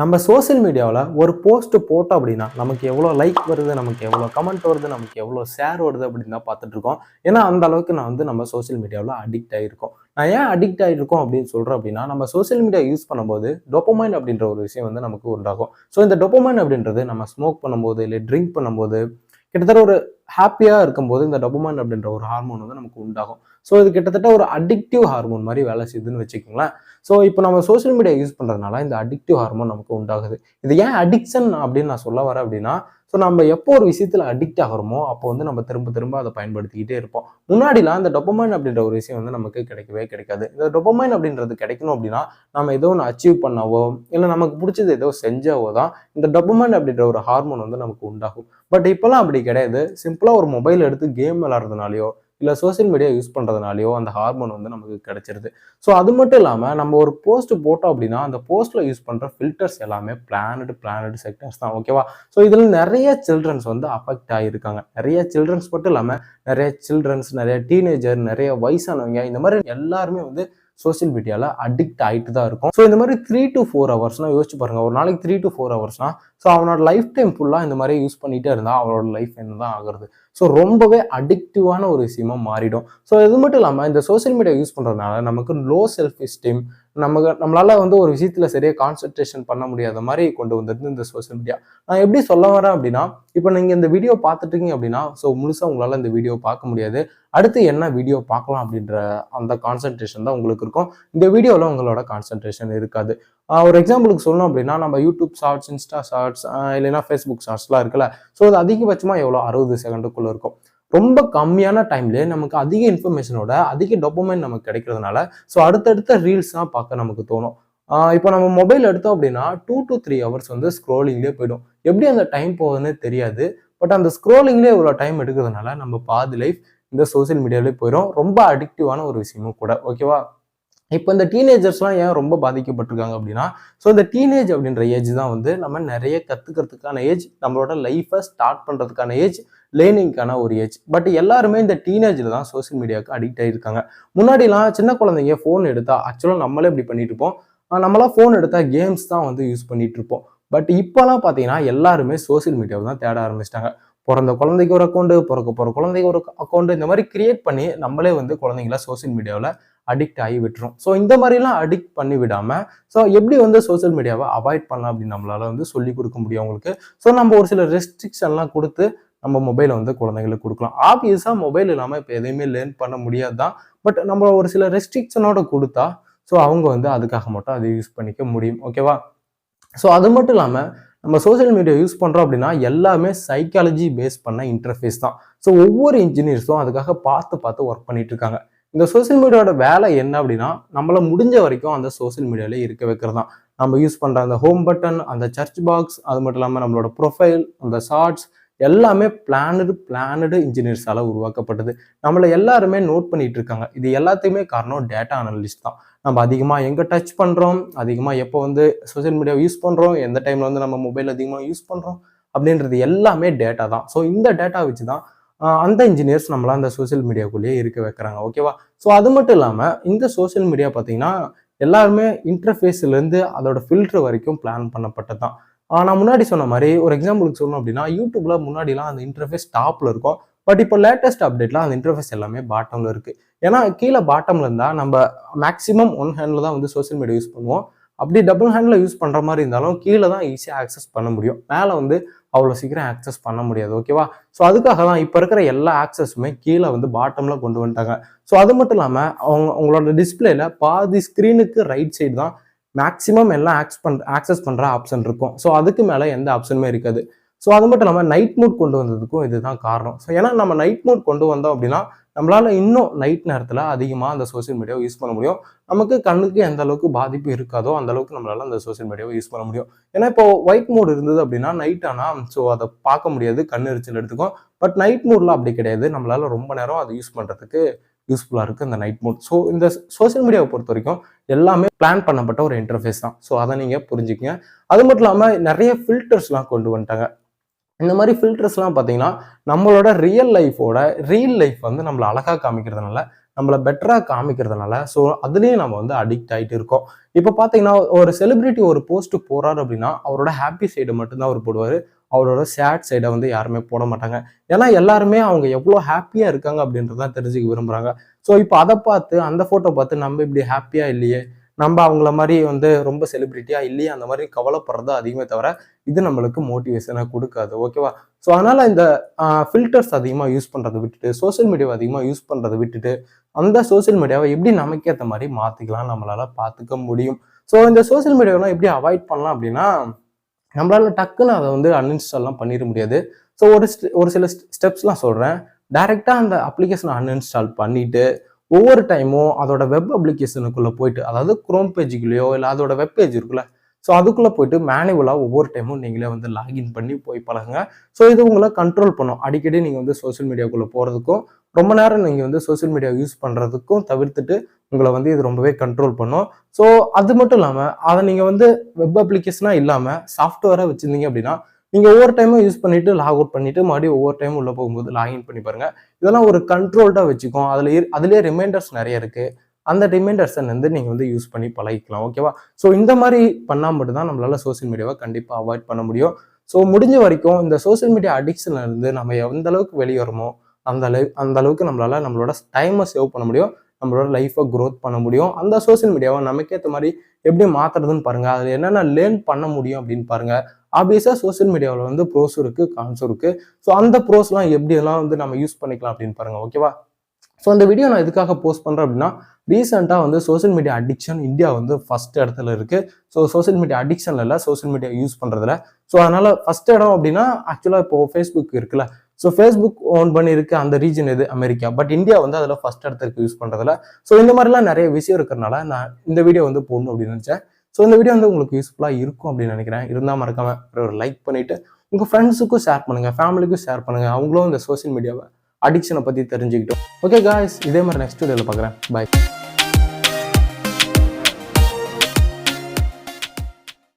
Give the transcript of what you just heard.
நம்ம சோசியல் மீடியாவில் ஒரு போஸ்ட் போட்டோம் அப்படின்னா நமக்கு எவ்வளோ லைக் வருது, நமக்கு எவ்வளோ கமெண்ட் வருது, நமக்கு எவ்வளோ ஷேர் வருது அப்படின்னு தான் பார்த்துட்டு இருக்கோம். ஏன்னா அந்த அளவுக்கு நம்ம சோசியல் மீடியாவில் அடிக்ட் ஆகிருக்கோம். நான் ஏன் அடிக்ட் ஆகிருக்கோம் அப்படின்னு சொல்கிறேன் அப்படின்னா, நம்ம சோசியல் மீடியா யூஸ் பண்ணும்போது டோபமைன் அப்படின்ற ஒரு விஷயம் நமக்கு உண்டாகும். ஸோ இந்த டோபமைன் அப்படின்றது நம்ம ஸ்மோக் பண்ணும்போது இல்லை ட்ரிங்க் பண்ணும்போது கிட்டத்தட்ட ஒரு ஹாப்பியாக இருக்கும்போது இந்த டோபமைன் அப்படின்ற ஒரு ஹார்மோன் நமக்கு உண்டாகும். ஸோ இது கிட்டத்தட்ட ஒரு அடிக்டிவ் ஹார்மோன் மாதிரி வேலை செய்யுதுன்னு வச்சுக்கோங்களேன். ஸோ இப்போ நம்ம சோசியல் மீடியா யூஸ் பண்ணுறதுனால இந்த அடிக்டிவ் ஹார்மோன் நமக்கு உண்டாகுது. இது ஏன் அடிக்ஷன் அப்படின்னு நான் சொல்ல வரேன் அப்படின்னா, ஸோ நம்ம எப்போ ஒரு விஷயத்தில் அடிக்ட் ஆகிறோமோ அப்போ நம்ம திரும்ப திரும்ப அதை பயன்படுத்திக்கிட்டே இருப்போம். முன்னாடிலாம் இந்த டொபமைன் அப்படின்ற ஒரு விஷயம் நமக்கு கிடைக்கவே கிடைக்காது. இந்த டொபமைன் அப்படின்றது கிடைக்கணும் அப்படின்னா நம்ம ஏதோ ஒன்று அச்சீவ் பண்ணவோ இல்லை நமக்கு பிடிச்சது ஏதோ செஞ்சாவோ தான் இந்த டொபமைன் அப்படின்ற ஒரு ஹார்மோன் நமக்கு உண்டாகும். பட் இப்போலாம் அப்படி கிடையாது. சிம்பிளாக ஒரு மொபைல் எடுத்து கேம் விளாட்றதுனாலையோ இல்லை சோசியல் மீடியா யூஸ் பண்ணுறதுனாலையோ அந்த ஹார்மோன் நமக்கு கிடைச்சிருது. ஸோ அது மட்டும் இல்லாமல் நம்ம ஒரு போஸ்ட் போட்டோம் அப்படின்னா அந்த போஸ்ட்டில் யூஸ் பண்ணுற ஃபில்டர்ஸ் எல்லாமே பிளானட் செக்டர்ஸ் தான். ஓகேவா? ஸோ இதில் நிறைய சில்ட்ரன்ஸ் அஃபெக்ட் ஆகியிருக்காங்க. நிறைய சில்ட்ரன்ஸ் மட்டும் இல்லாமல் நிறைய டீனேஜர், நிறைய வயசானவங்க, இந்த மாதிரி எல்லாருமே சோசியல் மீடியாவில் அடிக்ட் ஆகிட்டு தான் இருக்கும். ஸோ இந்த மாதிரி 3 to 4 ஹவர்ஸ்னால் யோசிச்சு பாருங்க. ஒரு நாளைக்கு 3 to 4 ஹவர்ஸ்னா ஸோ அவனோட லைஃப் டைம் ஃபுல்லாக இந்த மாதிரி யூஸ் பண்ணிகிட்டே இருந்தால் அவனோட லைஃப் என்ன தான் ஆகுறது? ஸோ ரொம்பவே அடிக்டிவான ஒரு விஷயமா மாறிடும். ஸோ இது மட்டும் இல்லாமல் இந்த சோசியல் மீடியா யூஸ் பண்ணுறதுனால நமக்கு லோ செல்ஃப் எஸ்டீம், நம்மளால ஒரு விஷயத்தில் சரியாக கான்சன்ட்ரேஷன் பண்ண முடியாத மாதிரி கொண்டு வந்துருந்து இந்த சோசியல் மீடியா. நான் எப்படி சொல்ல வரேன் அப்படின்னா, இப்போ நீங்கள் இந்த வீடியோ பார்த்துட்டீங்க அப்படின்னா ஸோ முழுசாக உங்களால் இந்த வீடியோ பார்க்க முடியாது. அடுத்து என்ன வீடியோ பார்க்கலாம் அப்படின்ற அந்த கான்சன்ட்ரேஷன் தான் உங்களுக்கு இருக்கும். இந்த வீடியோவில் உங்களோட கான்சன்ட்ரேஷன் இருக்காது. ஒரு எக்ஸாம்பிளுக்கு சொல்லணும் அப்படின்னா நம்ம யூடியூப் ஷார்ட்ஸ், இன்ஸ்டா ஷார்ட்ஸ், இல்லைன்னா ஃபேஸ்புக் ஷார்ட்ஸ்லாம் இருக்குல்ல. ஸோ அது அதிகபட்சமாக எவ்வளோ 60 செகண்டுக்குள்ளே இருக்கும். ரொம்ப கம்மியான டைம்லேயே நமக்கு அதிக இன்ஃபர்மேஷனோட அதிக டோபமைன் நமக்கு கிடைக்கிறதுனால ஸோ அடுத்தடுத்த ரீல்ஸ் தான் பார்க்க நமக்கு தோணும். இப்போ நம்ம மொபைல் எடுத்தோம் அப்படின்னா 2 to 3 ஹவர்ஸ் ஸ்க்ரோலிங்லேயே போயிடும். எப்படி அந்த டைம் போகுதுன்னு தெரியாது. பட் அந்த ஸ்க்ரோலிங்லேயே இவ்வளோ டைம் எடுக்கிறதுனால நம்ம பாதி லைஃப் இந்த சோசியல் மீடியாவிலே போயிடும். ரொம்ப அடிக்டிவான ஒரு விஷயமும் கூட. ஓகேவா? இப்போ இந்த டீனேஜர்ஸ்லாம் ஏன் ரொம்ப பாதிக்கப்பட்டிருக்காங்க அப்படின்னா, ஸோ இந்த டீனேஜ் அப்படின்ற ஏஜ் தான் நம்ம நிறைய கற்றுக்கிறதுக்கான ஏஜ், நம்மளோட லைஃப்பை ஸ்டார்ட் பண்ணுறதுக்கான ஏஜ், லேர்னிங்கான ஒரு ஏஜ். பட் எல்லாருமே இந்த டீனேஜில் தான் சோசியல் மீடியாவுக்கு அடிக்ட் ஆகிருக்காங்க. முன்னாடிலாம் சின்ன குழந்தைங்க ஃபோன் எடுத்தால் ஆக்சுவலாக நம்மளே இப்படி பண்ணிட்டு இருப்போம். நம்மளாம் ஃபோன் எடுத்தால் கேம்ஸ் தான் யூஸ் பண்ணிட்டு இருப்போம். பட் இப்போலாம் பார்த்தீங்கன்னா எல்லாருமே சோசியல் மீடியாவை தான் தேட ஆரம்பிச்சிட்டாங்க. பிறந்த குழந்தைக்கு ஒரு அக்கௌண்ட், பிறக்க போகிற குழந்தைக்கு ஒரு அக்கௌண்ட், இந்த மாதிரி கிரியேட் பண்ணி நம்மளே குழந்தைங்கள சோசியல் மீடியாவில் அடிக்ட் ஆகி விட்டுரும். ஸோ இந்த மாதிரிலாம் அடிக்ட் பண்ணி விடாமல் ஸோ எப்படி சோசியல் மீடியாவை அவாய்ட் பண்ணலாம் அப்படின்னு நம்மளால சொல்லிக் கொடுக்க முடியும் அவங்களுக்கு. ஸோ நம்ம ஒரு சில ரெஸ்ட்ரிக்ஷன்லாம் கொடுத்து நம்ம மொபைலை குழந்தைங்களுக்கு கொடுக்கலாம். ஆப்வியஸாக மொபைல் இல்லாமல் இப்போ எதையுமே லேர்ன் பண்ண முடியாது தான். பட் நம்ம ஒரு சில ரெஸ்ட்ரிக்ஷனோட கொடுத்தா ஸோ அவங்க அதுக்காக மட்டும் அதை யூஸ் பண்ணிக்க முடியும். ஓகேவா? ஸோ அது மட்டும் இல்லாமல் நம்ம சோசியல் மீடியா யூஸ் பண்ணுறோம் அப்படின்னா எல்லாமே சைக்காலஜி பேஸ் பண்ண இன்டர்ஃபேஸ் தான். ஸோ ஒவ்வொரு இன்ஜினியர்ஸும் அதுக்காக பார்த்து ஒர்க் பண்ணிட்டு இருக்காங்க. இந்த சோசியல் மீடியாவோட வேலை என்ன அப்படின்னா, நம்மள முடிஞ்ச வரைக்கும் அந்த சோசியல் மீடியாவிலே இருக்க வைக்கிறது தான். நம்ம யூஸ் பண்ணுற அந்த ஹோம் பட்டன், அந்த சர்ச் பாக்ஸ், அது மட்டும் இல்லாமல் நம்மளோட ப்ரொஃபைல், அந்த ஷார்ட்ஸ் எல்லாமே பிளானடு இன்ஜினியர்ஸால் உருவாக்கப்பட்டது. நம்மளை எல்லாருமே நோட் பண்ணிட்டு இருக்காங்க. இது எல்லாத்தையுமே காரணம் டேட்டா அனலிஸ்ட் தான். நம்ம அதிகமாக எங்கே டச் பண்ணுறோம், அதிகமாக எப்போ சோசியல் மீடியா யூஸ் பண்ணுறோம், எந்த டைமில் நம்ம மொபைல் அதிகமாக யூஸ் பண்ணுறோம் அப்படின்றது எல்லாமே டேட்டா தான். ஸோ இந்த டேட்டா வச்சு தான் அந்த இன்ஜினியர்ஸ் நம்மள அந்த சோசியல் மீடியாக்குள்ளேயே இருக்க வைக்கிறாங்க. ஓகேவா? ஸோ அது மட்டும் இல்லாமல் இந்த சோசியல் மீடியா பார்த்தீங்கன்னா எல்லாருமே இன்டர்ஃபேஸ்லேருந்து அதோட ஃபில்டர் வரைக்கும் பிளான் பண்ணப்பட்டது தான். நான் முன்னாடி சொன்ன மாதிரி ஒரு எக்ஸாம்பிளுக்கு சொல்லணும் அப்படின்னா, யூடியூப்ல முன்னாடிலாம் அந்த இன்டர்ஃபேஸ் டாப்ல இருக்கும். பட் இப்போ லேட்டஸ்ட் அப்டேட்லாம் அந்த இன்டர்ஃபேஸ் எல்லாமே பாட்டம்ல இருக்கு. ஏன்னா கீழே பாட்டம்ல இருந்தா நம்ம மேக்ஸிமம் ஒன் ஹேண்ட்ல தான் சோசியல் மீடியா யூஸ் பண்ணுவோம். அப்படி டபுள் ஹேண்ட்ல யூஸ் பண்ற மாதிரி இருந்தாலும் கீழே தான் ஈஸியாக ஆக்சஸ் பண்ண முடியும். மேலே அவ்வளோ சீக்கிரம் ஆக்சஸ் பண்ண முடியாது. ஓகேவா? ஸோ அதுக்காக தான் இப்போ இருக்கிற எல்லா ஆக்சஸுமே கீழே பாட்டம்ல கொண்டு வந்துட்டாங்க. ஸோ அது மட்டும் இல்லாமல் உங்களோட டிஸ்பிளேல பாதி ஸ்க்ரீனுக்கு ரைட் சைடு தான் மேக்ஸிமம் எல்லாம் ஆக்சஸ் பண்ணுற ஆப்ஷன் இருக்கும். ஸோ அதுக்கு மேலே எந்த ஆப்ஷனுமே இருக்காது. ஸோ அது மட்டும் இல்லாமல் நைட் மோட் கொண்டு வந்ததுக்கும் இதுதான் காரணம். ஸோ ஏன்னா நம்ம நைட் மோட் கொண்டு வந்தோம் அப்படின்னா நம்மளால இன்னும் நைட் நேரத்தில் அதிகமாக அந்த சோசியல் மீடியாவை யூஸ் பண்ண முடியும். நமக்கு கண்ணுக்கு எந்த அளவுக்கு பாதிப்பு இருக்காதோ அந்த அளவுக்கு நம்மளால அந்த சோசியல் மீடியாவை யூஸ் பண்ண முடியும். ஏன்னா இப்போ ஒயிட் மோட் இருந்தது அப்படின்னா நைட் ஆனால் ஸோ அதை பார்க்க முடியாது, கண் எரிச்சல் எடுத்துக்கும். பட் நைட் மோட்ல அப்படி கிடையாது. நம்மளால ரொம்ப நேரம் அதை யூஸ் பண்ணுறதுக்கு யூஸ்ஃபுல்லாக இருக்குது இந்த நைட் மோட். ஸோ இந்த சோசியல் மீடியாவை பொறுத்த வரைக்கும் எல்லாமே பிளான் பண்ணப்பட்ட ஒரு இன்டர்ஃபேஸ் தான். ஸோ அதை நீங்கள் புரிஞ்சுக்கங்க. அது மட்டும் இல்லாமல் நிறைய ஃபில்டர்ஸ்லாம் கொண்டு வந்துட்டாங்க. இந்த மாதிரி ஃபில்டர்ஸ்லாம் பார்த்தீங்கன்னா நம்மளோட ரியல் லைஃப் நம்மளை அழகாக காமிக்கிறதுனால நம்மளை பெட்டராக காமிக்கிறதுனால ஸோ அதுலேயும் நம்ம வந்து அடிக்ட் ஆகிட்டு இருக்கோம். இப்போ பார்த்தீங்கன்னா ஒரு செலிபிரிட்டி ஒரு போஸ்ட்டு போகிறாரு அப்படின்னா அவரோட ஹாப்பி சைடை மட்டும்தான் அவர் போடுவார். அவரோட சேட் சைடை வந்து யாருமே போட மாட்டாங்க. ஏன்னா எல்லாருமே அவங்க எவ்வளோ ஹாப்பியாக இருக்காங்க அப்படின்றதான் தெரிஞ்சுக்க விரும்புகிறாங்க. ஸோ இப்போ அதை பார்த்து அந்த ஃபோட்டோ பார்த்து நம்ம இப்படி ஹாப்பியாக இல்லையே, நம்ம அவங்கள மாதிரி வந்து ரொம்ப செலிபிரிட்டியாக இல்லையே அந்த மாதிரி கவலைப்படுறது அதிகமே தவிர இது நம்மளுக்கு மோட்டிவேஷனை கொடுக்காது. ஓகேவா? ஸோ அதனால் இந்த ஃபில்டர்ஸ் அதிகமாக யூஸ் பண்ணுறதை விட்டுட்டு சோசியல் மீடியாவை அதிகமாக யூஸ் பண்ணுறதை விட்டுட்டு அந்த சோசியல் மீடியாவை எப்படி நமக்கு ஏற்ற மாதிரி மாற்றிக்கலாம் நம்மளால் பார்த்துக்க முடியும். ஸோ இந்த சோசியல் மீடியாவெலாம் எப்படி அவாய்ட் பண்ணலாம் அப்படின்னா நம்மளால டக்குன்னு அதை வந்து அன்இன்ஸ்டால்லாம் பண்ணிட முடியாது. ஸோ ஒரு சில ஸ்டெப்ஸ்லாம் சொல்கிறேன். டைரெக்டாக அந்த அப்ளிகேஷனை அன்இன்ஸ்டால் பண்ணிவிட்டு ஒவ்வொரு டைமும் அதோட வெப் அப்ளிகேஷனுக்குள்ளே போயிட்டு அதாவது குரோம் பேஜுக்குள்ளேயோ இல்லை அதோட வெப் பேஜ் இருக்குல்ல ஸோ அதுக்குள்ளே போயிட்டு மேனுவலாக ஒவ்வொரு டைமும் நீங்களே வந்து லாகின் பண்ணி போய் பழகுங்க. ஸோ இது உங்களை கண்ட்ரோல் பண்ணும். அடிக்கடி நீங்கள் வந்து சோசியல் மீடியாவுக்குள்ளே போகிறதுக்கும் ரொம்ப நேரம் நீங்கள் வந்து சோசியல் மீடியா யூஸ் பண்ணுறதுக்கும் தவிர்த்துட்டு உங்களை வந்து இது ரொம்பவே கண்ட்ரோல் பண்ணும். ஸோ அது மட்டும் இல்லாமல் அதை நீங்கள் வந்து வெப் அப்ளிகேஷனாக இல்லாமல் சாஃப்ட்வேராக வச்சுருந்தீங்க அப்படின்னா நீங்கள் ஒவ்வொரு டைமும் யூஸ் பண்ணிவிட்டு லாக் அவுட் பண்ணிவிட்டு மறுபடியும் ஒவ்வொரு டைமும் உள்ளே போகும்போது லாகின் பண்ணி பாருங்கள். இதெல்லாம் ஒரு கண்ட்ரோல்டாக வச்சுக்கோம். அதுலேயே ரிமைண்டர்ஸ் நிறைய இருக்குது. அந்த ரிமைண்டர்ஸை வந்து நீங்கள் வந்து யூஸ் பண்ணி பழகிக்கலாம். ஓகேவா? ஸோ இந்த மாதிரி பண்ணால் மட்டும்தான் நம்மளால் சோசியல் மீடியாவை கண்டிப்பாக அவாய்ட் பண்ண முடியும். ஸோ முடிஞ்ச வரைக்கும் இந்த சோசியல் மீடியா அடிக்ஷன்ல இருந்து நம்ம எந்த அளவுக்கு வெளியே வரமோ அந்த அளவுக்கு நம்மளால நம்மளோட டைமை சேவ் பண்ண முடியும், நம்மளோட லைஃப்பை க்ரோத் பண்ண முடியும். அந்த சோசியல் மீடியாவை நமக்கேற்ற மாதிரி எப்படி மாற்றுறதுன்னு பாருங்கள். அதில் என்னென்ன லேர்ன் பண்ண முடியும் அப்படின்னு பாருங்கள். ஆப்வியஸாக சோசியல் மீடியாவில் வந்து ப்ரோஸும் இருக்குது, கான்ஸும் இருக்குது. ஸோ அந்த ப்ரோஸ்லாம் எப்படியெல்லாம் வந்து நம்ம யூஸ் பண்ணிக்கலாம் அப்படின்னு பாருங்கள். ஓகேவா? ஸோ அந்த வீடியோ நான் எதுக்காக போஸ்ட் பண்ணுறேன் அப்படின்னா ரீசெண்டாக வந்து சோசியல் மீடியா அடிக்ஷன் இந்தியா வந்து ஃபர்ஸ்ட் இடத்துல இருக்குது. ஸோ சோசியல் மீடியா அடிக்ஷன்ல இல்லை, சோசியல் மீடியா யூஸ் பண்ணுறதுல. ஸோ அதனால் ஃபர்ஸ்ட் இடம் அப்படின்னா ஆக்சுவலாக இப்போது ஃபேஸ்புக் இருக்குல்ல, ஸோ ஃபேஸ்புக் ஓன் பண்ணியிருக்கு அந்த ரீஜன் எது அமெரிக்கா, பட் இந்தியா வந்து அதில் ஃபர்ஸ்ட் இடத்துக்கு யூஸ் பண்ணுறதுல. ஸோ இந்த மாதிரிலாம் நிறைய விஷயம் இருக்கிறனால நான் இந்த வீடியோ வந்து போடணும் அப்படின்னு நினச்சேன். ஸோ இந்த வீடியோ வந்து உங்களுக்கு யூஸ்ஃபுல்லாக இருக்கும் அப்படின்னு நினைக்கிறேன். இருந்தால் மறக்காமல் ஒரு லைக் பண்ணிவிட்டு உங்கள் ஃப்ரெண்ட்ஸுக்கும் ஷேர் பண்ணுங்கள், ஃபேமிலிக்கும் ஷேர் பண்ணுங்கள். அவங்களும் இந்த சோசியல் மீடியாவை அடிக்ஷனை பற்றி தெரிஞ்சுக்கிட்டோம். ஓகே காய்ஸ், இதே மாதிரி நெக்ஸ்ட் வீடியோவில் பார்க்குறேன். பாய்.